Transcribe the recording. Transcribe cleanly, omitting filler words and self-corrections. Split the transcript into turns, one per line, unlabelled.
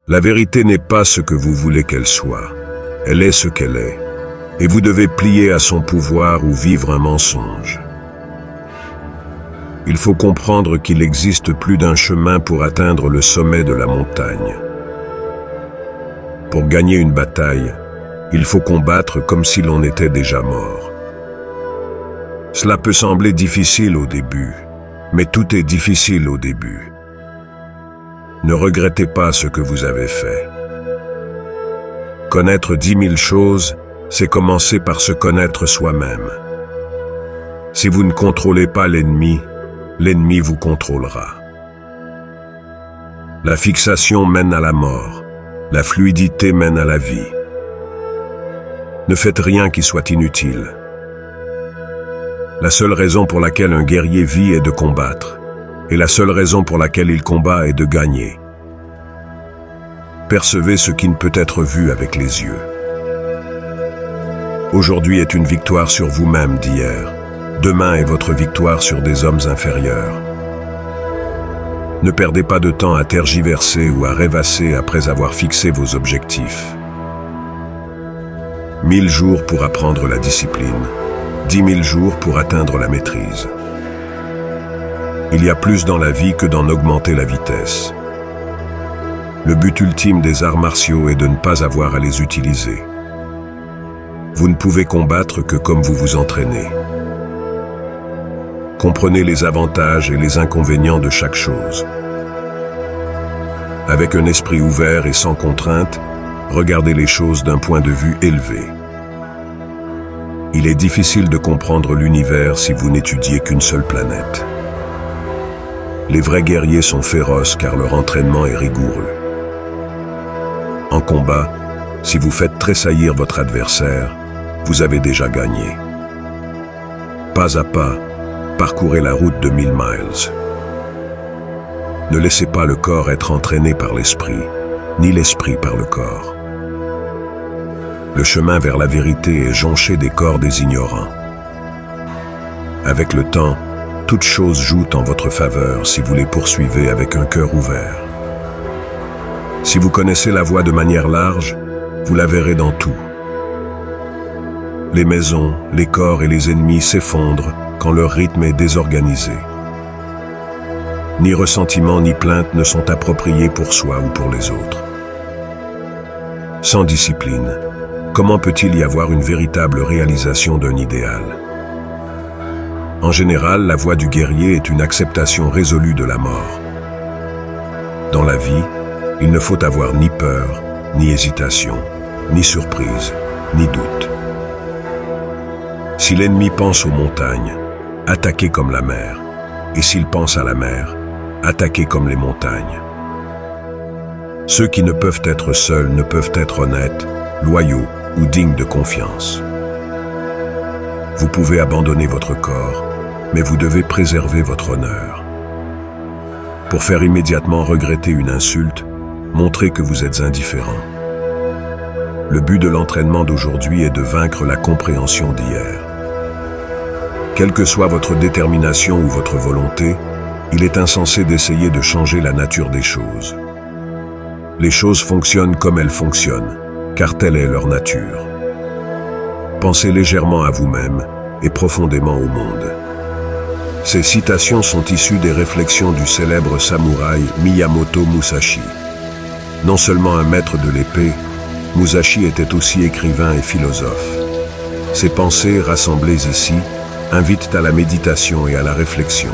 La vérité n'est pas ce que vous voulez qu'elle soit. Elle est ce qu'elle est. Et vous devez plier à son pouvoir ou vivre un mensonge. Il faut comprendre qu'il existe plus d'un chemin pour atteindre le sommet de la montagne. Pour gagner une bataille, il faut combattre comme si l'on était déjà mort. Cela peut sembler difficile au début, mais tout est difficile au début. Ne regrettez pas ce que vous avez fait. Connaître 10 000 choses, c'est commencer par se connaître soi-même. Si vous ne contrôlez pas l'ennemi, l'ennemi vous contrôlera. La fixation mène à la mort. La fluidité mène à la vie. Ne faites rien qui soit inutile. La seule raison pour laquelle un guerrier vit est de combattre, et la seule raison pour laquelle il combat est de gagner. Percevez ce qui ne peut être vu avec les yeux. Aujourd'hui est une victoire sur vous-même d'hier. Demain est votre victoire sur des hommes inférieurs. Ne perdez pas de temps à tergiverser ou à rêvasser après avoir fixé vos objectifs. 1000 jours pour apprendre la discipline, 10 000 jours pour atteindre la maîtrise. Il y a plus dans la vie que d'en augmenter la vitesse. Le but ultime des arts martiaux est de ne pas avoir à les utiliser. Vous ne pouvez combattre que comme vous vous entraînez. Comprenez les avantages et les inconvénients de chaque chose. Avec un esprit ouvert et sans contrainte, regardez les choses d'un point de vue élevé. Il est difficile de comprendre l'univers si vous n'étudiez qu'une seule planète. Les vrais guerriers sont féroces car leur entraînement est rigoureux. En combat, si vous faites tressaillir votre adversaire, vous avez déjà gagné. Pas à pas, parcourez la route de 1000 miles. Ne laissez pas le corps être entraîné par l'esprit, ni l'esprit par le corps. Le chemin vers la vérité est jonché des corps des ignorants. Avec le temps, toutes choses jouent en votre faveur si vous les poursuivez avec un cœur ouvert. Si vous connaissez la voie de manière large, vous la verrez dans tout. Les maisons, les corps et les ennemis s'effondrent quand leur rythme est désorganisé. Ni ressentiment ni plainte ne sont appropriés pour soi ou pour les autres. Sans discipline, comment peut-il y avoir une véritable réalisation d'un idéal? En général, la voie du guerrier est une acceptation résolue de la mort. Dans la vie, il ne faut avoir ni peur, ni hésitation, ni surprise, ni doute. Si l'ennemi pense aux montagnes, attaquez comme la mer, et s'il pense à la mer, attaquez comme les montagnes. Ceux qui ne peuvent être seuls ne peuvent être honnêtes, loyaux ou dignes de confiance. Vous pouvez abandonner votre corps, mais vous devez préserver votre honneur. Pour faire immédiatement regretter une insulte, montrez que vous êtes indifférent. Le but de l'entraînement d'aujourd'hui est de vaincre la compréhension d'hier. Quelle que soit votre détermination ou votre volonté, il est insensé d'essayer de changer la nature des choses. Les choses fonctionnent comme elles fonctionnent, car telle est leur nature. Pensez légèrement à vous-même et profondément au monde. Ces citations sont issues des réflexions du célèbre samouraï Miyamoto Musashi. Non seulement un maître de l'épée, Musashi était aussi écrivain et philosophe. Ses pensées, rassemblées ici, invitent à la méditation et à la réflexion.